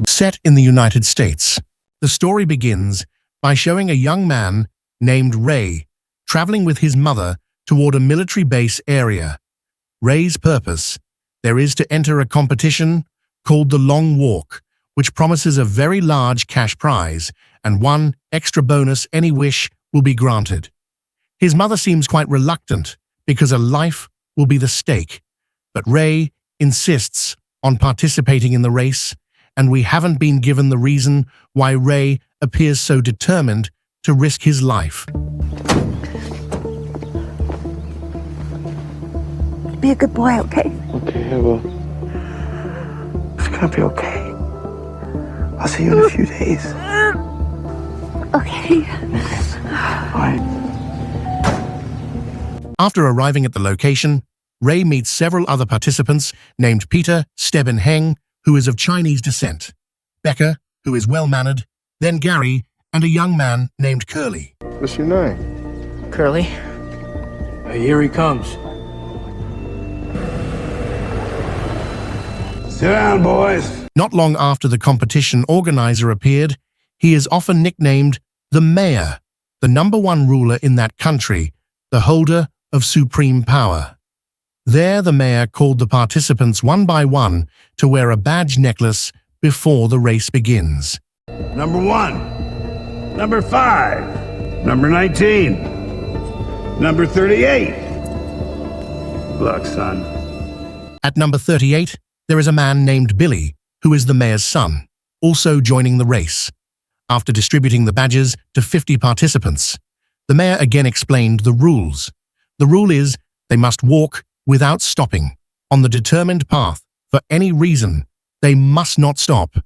Set in the United States, the story begins by showing a young man named Ray traveling with his mother toward a military base area. Ray's purpose there is to enter a competition called the Long Walk, which promises a very large cash prize and one extra bonus any wish will be granted. His mother seems quite reluctant because a life will be the stake, but Ray insists on participating in the race, and we haven't been given the reason why Ray appears so determined to risk his life. Be a good boy, okay? Okay, I will. It's gonna be okay. I'll see you in a few days. Okay. All right. After arriving at the location, Ray meets several other participants named Peter Steben Heng, who is of Chinese descent, Becca, who is well-mannered, then Gary, and a young man named Curly. What's your name? Curly? Here he comes. Sit down, boys. Not long after the competition organizer appeared, he is often nicknamed the Mayor, the #1 ruler in that country, the holder of supreme power. There, the mayor called the participants one by one to wear a badge necklace before the race begins. Number 1, number 5, number 19, number 38. Luck, son. At number 38, there is a man named Billy, who is the mayor's son, also joining the race. After distributing the badges to 50 participants, the mayor again explained the rules. The rule is they must walk without stopping, on the determined path, for any reason. They must not stop.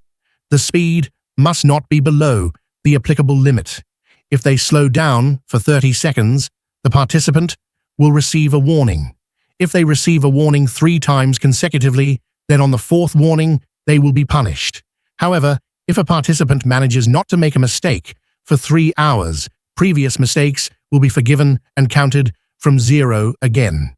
The speed must not be below the applicable limit. If they slow down for 30 seconds, the participant will receive a warning. If they receive a warning 3 times consecutively, then on the 4th warning, they will be punished. However, if a participant manages not to make a mistake for 3 hours, previous mistakes will be forgiven and counted from 0 again.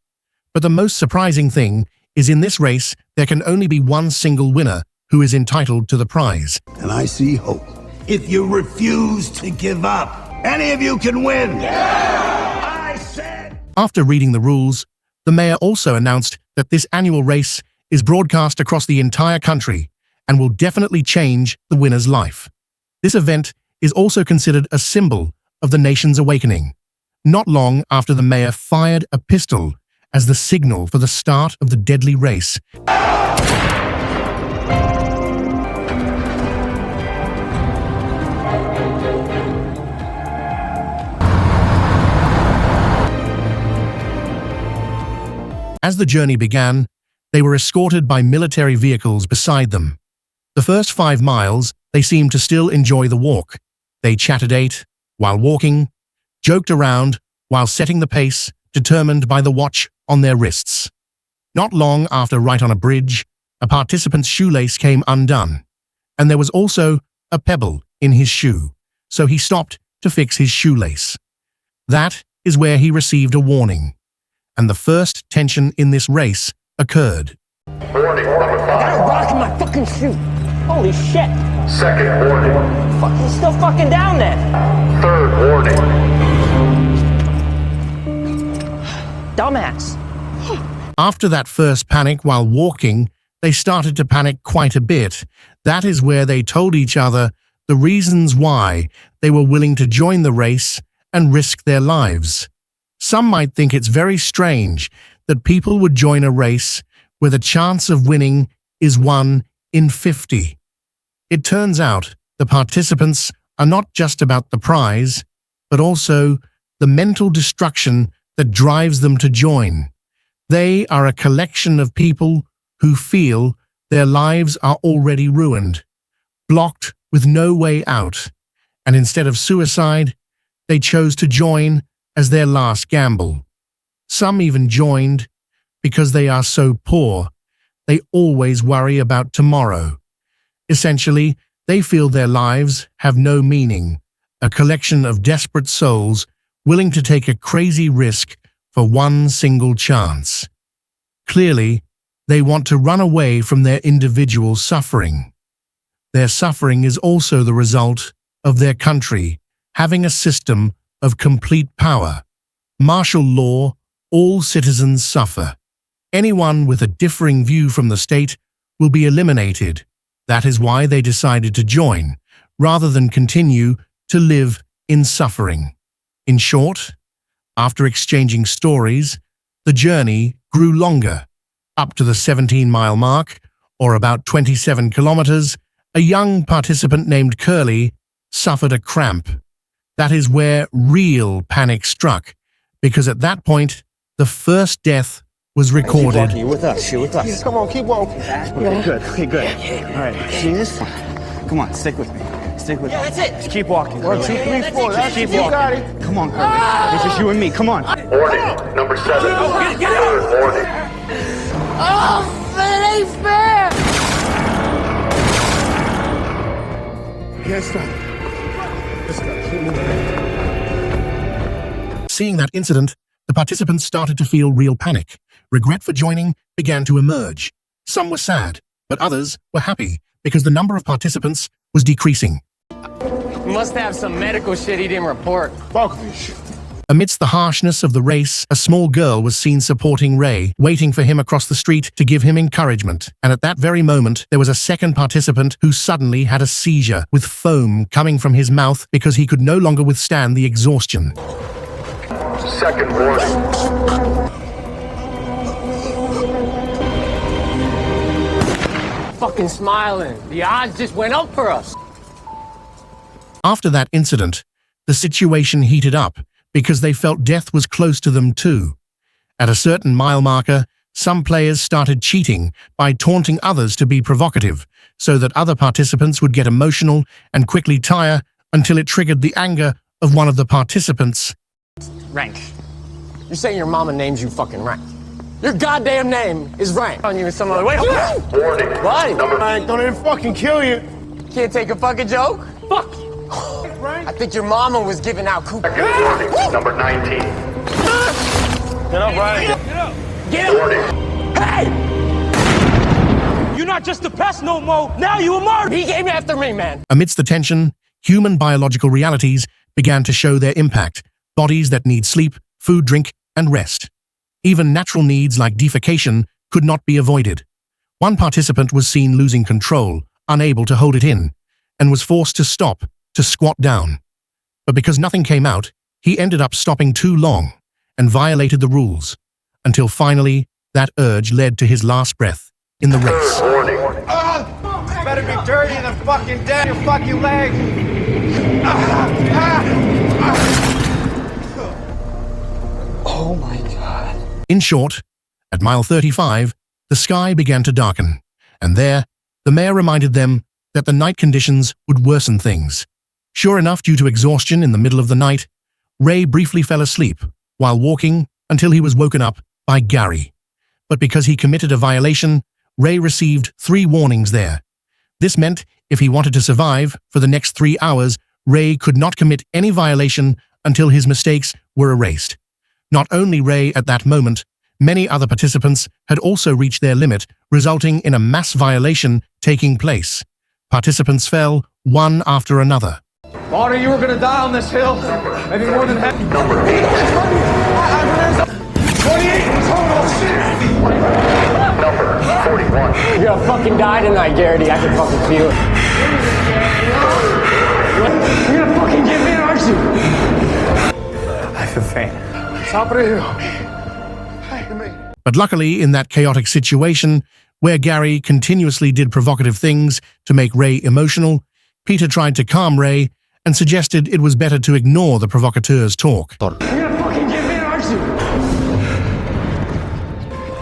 But the most surprising thing is in this race, there can only be one single winner who is entitled to the prize. And I see hope. If you refuse to give up, any of you can win. Yeah! I said. After reading the rules, the mayor also announced that this annual race is broadcast across the entire country and will definitely change the winner's life. This event is also considered a symbol of the nation's awakening. Not long after the mayor fired a pistol as the signal for the start of the deadly race. As the journey began, they were escorted by military vehicles beside them. The first 5 miles, they seemed to still enjoy the walk. They ate while walking, joked around while setting the pace, determined by the watch on their wrists. Not long after, right on a bridge, a participant's shoelace came undone, and there was also a pebble in his shoe, so he stopped to fix his shoelace. That is where he received a warning, and the first tension in this race occurred. Warning number 5. I got a rock in my fucking shoe. Holy shit. Second warning. Fuck, he's still fucking down there. Third warning. Dumbass. After that first panic while walking, they started to panic quite a bit. That is where they told each other the reasons why they were willing to join the race and risk their lives. Some might think it's very strange that people would join a race where the chance of winning is 1 in 50. It turns out the participants are not just about the prize, but also the mental destruction that drives them to join. They are a collection of people who feel their lives are already ruined, blocked with no way out, and instead of suicide, they chose to join as their last gamble. Some even joined because they are so poor, they always worry about tomorrow. Essentially, they feel their lives have no meaning, a collection of desperate souls willing to take a crazy risk for one single chance. Clearly, They want to run away from their individual suffering. Their suffering is also the result of their country having a system of complete power. Martial law, all citizens suffer. Anyone with a differing view from the state will be eliminated. That is why they decided to join, rather than continue to live in suffering. In short, after exchanging stories, the journey grew longer. Up to the 17-mile mark, or about 27 kilometers, a young participant named Curly suffered a cramp. That is where real panic struck, because at that point, the first death was recorded. You're with us. You're with us. Come on, keep walking. Okay, good. Okay, good. All right, see this? Come on, stick with me. Stick with me. That's it. Just keep walking. 1, 2, 3, 4. That's Keep it. You walking. got it. Come on, Curly. It's just you and me. Come on. Warning, number 7. Third warning. Yes, stop. Let's go. Keep moving. Seeing that incident, the participants started to feel real panic. Regret for joining began to emerge. Some were sad, but others were happy because the number of participants was decreasing. Must have some medical shit he didn't report. Amidst the harshness of the race, a small girl was seen supporting Ray, waiting for him across the street to give him encouragement. And at that very moment, there was a second participant who suddenly had a seizure, with foam coming from his mouth because he could no longer withstand the exhaustion. Second warning. Fucking smiling. The odds just went up for us. After that incident, the situation heated up because they felt death was close to them too. At a certain mile marker, some players started cheating by taunting others to be provocative, so that other participants would get emotional and quickly tire until it triggered the anger of one of the participants. Rank. You're saying your mama names you fucking Rank. Your goddamn name is Rank. On you in some other way. Warning. What? Number Don't let him fucking kill you. Can't take a fucking joke? Fuck you. I think your mama was giving out coupons. Second warning. Number 19. Get up, Ryan. Get him! Warning. Hey! You're not just a pest no more. Now you a murderer. He came after me, man. Amidst the tension, human biological realities began to show their impact. Bodies that need sleep, food, drink, and rest. Even natural needs like defecation could not be avoided. One participant was seen losing control, unable to hold it in, and was forced to stop, to squat down. But because nothing came out, he ended up stopping too long and violated the rules, until finally that urge led to his last breath in the race. Third warning. Better be dirty than fucking dead. Your fucking leg. Oh my God. In short, at mile 35, the sky began to darken, and there, the mayor reminded them that the night conditions would worsen things. Sure enough, due to exhaustion in the middle of the night, Ray briefly fell asleep while walking until he was woken up by Gary. But because he committed a violation, Ray received 3 warnings there. This meant if he wanted to survive for the next 3 hours, Ray could not commit any violation until his mistakes were erased. Not only Ray at that moment, many other participants had also reached their limit, resulting in a mass violation taking place. Participants fell one after another. Marty, you were gonna die on this hill. Maybe more than half. Number 8. 28 total. Shit. Number 41. You're gonna fucking die tonight, Garrity. I can fucking feel it. You're gonna fucking give in, aren't you? I feel faint. Top of the hill. But luckily, in that chaotic situation, where Gary continuously did provocative things to make Ray emotional, Peter tried to calm Ray and suggested it was better to ignore the provocateur's talk. You're gonna fucking give in, aren't you?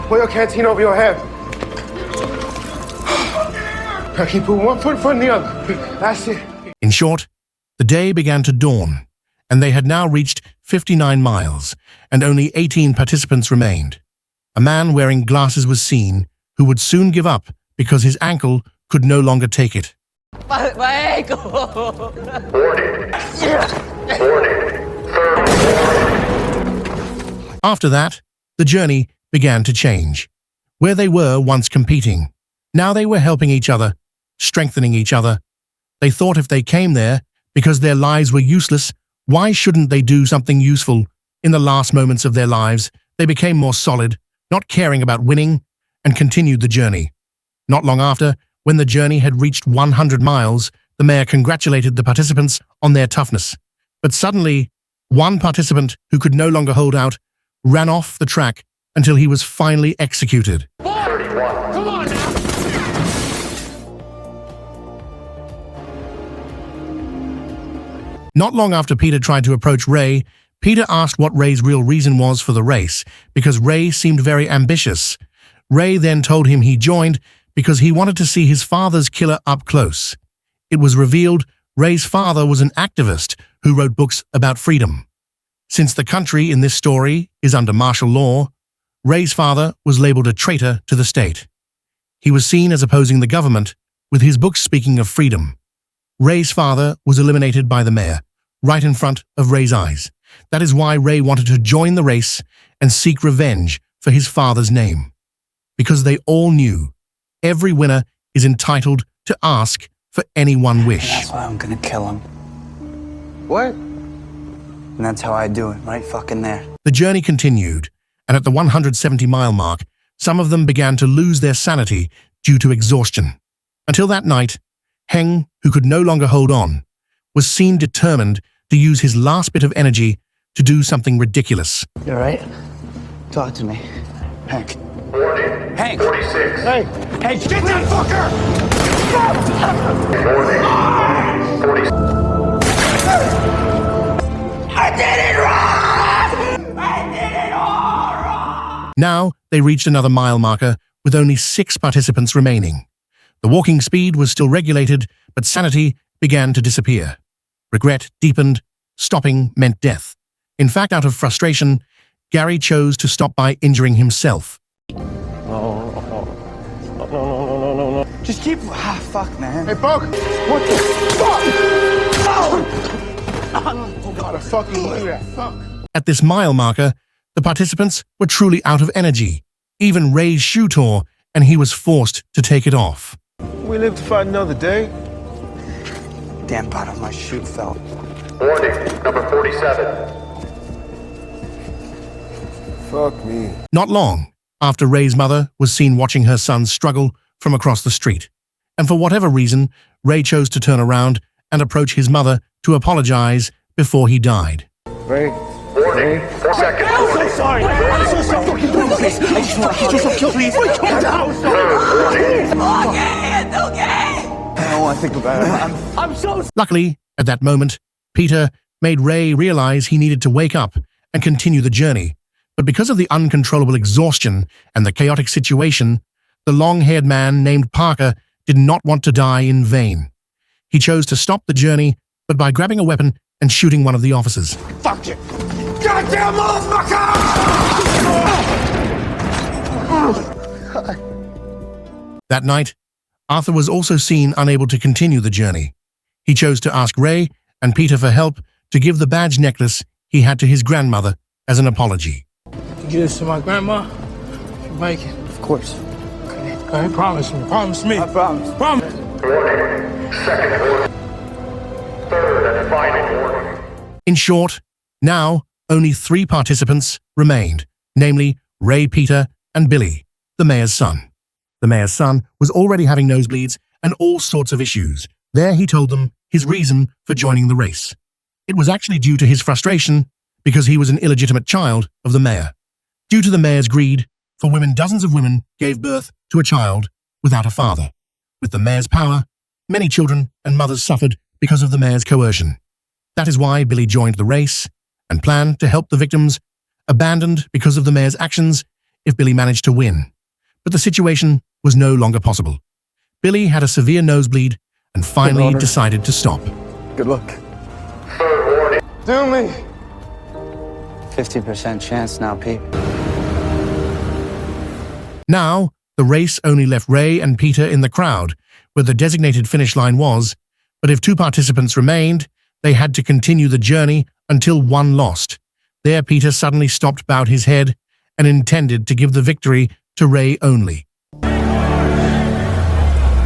Put your canteen over your head. Now keep putting one foot in front of the other. That's it. In short, the day began to dawn, and they had now reached 59 miles, and only 18 participants remained. A man wearing glasses was seen, who would soon give up because his ankle could no longer take it. My ankle! Warning. Warning. Third warning. After that, the journey began to change. where they were once competing. Now they were helping each other, strengthening each other. They thought if they came there because their lives were useless, why shouldn't they do something useful? In the last moments of their lives, they became more solid, not caring about winning, and continued the journey. Not long after, when the journey had reached 100 miles, the mayor congratulated the participants on their toughness. But suddenly, one participant who could no longer hold out ran off the track until he was finally executed. 31. Come on now! Not long after Peter tried to approach Ray, Peter asked what Ray's real reason was for the race, because Ray seemed very ambitious. Ray then told him he joined because he wanted to see his father's killer up close. It was revealed Ray's father was an activist who wrote books about freedom. Since the country in this story is under martial law, Ray's father was labeled a traitor to the state. He was seen as opposing the government, with his books speaking of freedom. Ray's father was eliminated by the mayor, right in front of Ray's eyes. That is why Ray wanted to join the race and seek revenge for his father's name. Because they all knew every winner is entitled to ask for any one wish. That's why I'm gonna kill him. What? And that's how I do it, right fucking there. The journey continued, and at the 170-mile mark, some of them began to lose their sanity due to exhaustion. Until that night, Heng, who could no longer hold on, was seen determined to use his last bit of energy to do something ridiculous. You alright? Talk to me. Hank. Warning. Hank! 46. Hey, get that fucker! Warning. 40. Now, they reached another mile marker with only 6 participants remaining. The walking speed was still regulated, but sanity began to disappear. Regret deepened. Stopping meant death. In fact, out of frustration, Gary chose to stop by injuring himself. No. Just keep. Ah, fuck, man. Hey, Buck! What the fuck? Oh, God, I fucking do that. Fuck. At this mile marker, the participants were truly out of energy. Even Ray's shoe tore, and he was forced to take it off. We live to fight another day. Damn bottom of my shoe fell. Warning. Number 47. Fuck me. Not long after Ray's mother was seen watching her son struggle from across the street. And for whatever reason, Ray chose to turn around and approach his mother to apologize before he died. Ray. Warning. 4 seconds. I'm so sorry! I'm so sorry! Please, I just want to hug. Please, calm down! I don't want to think about it. I'm so Luckily, at that moment, Peter made Ray realize he needed to wake up and continue the journey. But because of the uncontrollable exhaustion and the chaotic situation, the long-haired man named Parker did not want to die in vain. He chose to stop the journey, but by grabbing a weapon and shooting one of the officers. fuck you! Goddamn motherfucker! That night, Arthur was also seen unable to continue the journey. He chose to ask Ray and Peter for help to give the badge necklace he had to his grandmother as an apology. Give this to my grandma. Mike, Of course. go ahead, promise me. Promise me. I promise. Promise. Warning. Second warning. Third and final warning. In short, now only 3 participants remained, namely Ray, Peter, and Billy, the mayor's son. The mayor's son was already having nosebleeds and all sorts of issues. There he told them his reason for joining the race. It was actually due to his frustration because he was an illegitimate child of the mayor. Due to the mayor's greed for women, dozens of women gave birth to a child without a father. With the mayor's power, many children and mothers suffered because of the mayor's coercion. That is why Billy joined the race and planned to help the victims, abandoned because of the mayor's actions if Billy managed to win. But the situation was no longer possible. Billy had a severe nosebleed and finally decided to stop. Good luck. Third warning. Do me. 50% chance now, Pete. Now, the race only left Ray and Peter in the crowd, where the designated finish line was, but if 2 participants remained, they had to continue the journey until one lost. There, Peter suddenly stopped, bowed his head, and intended to give the victory to Ray only.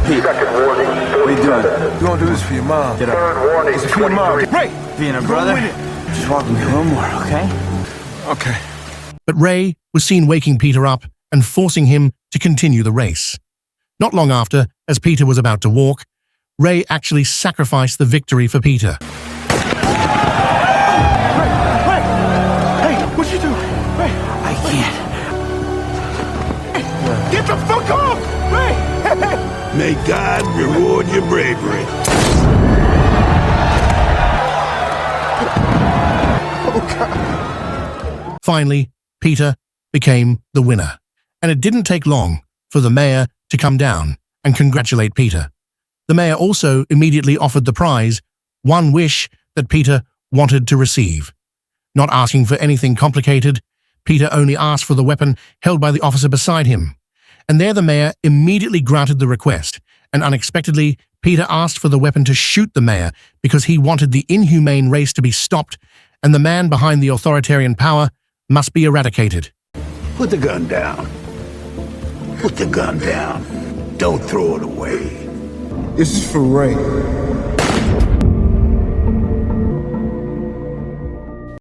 Second warning. What are you doing? You gonna do this for your mom. Get up. Third warning. It's for your mom. Ray! Being a brother, just walk me a little more, okay? Okay. But Ray was seen waking Peter up and forcing him to continue the race. Not long after, as Peter was about to walk, Ray actually sacrificed the victory for Peter. Hey, what you doing? Ray! I can't. Get the fuck off! Ray! May God reward your bravery. Finally, Peter became the winner, and it didn't take long for the mayor to come down and congratulate Peter. The mayor also immediately offered the prize, one wish that Peter wanted to receive. Not asking for anything complicated, Peter only asked for the weapon held by the officer beside him. And there the mayor immediately granted the request, and unexpectedly, Peter asked for the weapon to shoot the mayor because he wanted the inhumane race to be stopped, and the man behind the authoritarian power must be eradicated. Put the gun down. Put the gun down. Don't throw it away. This is for Ray.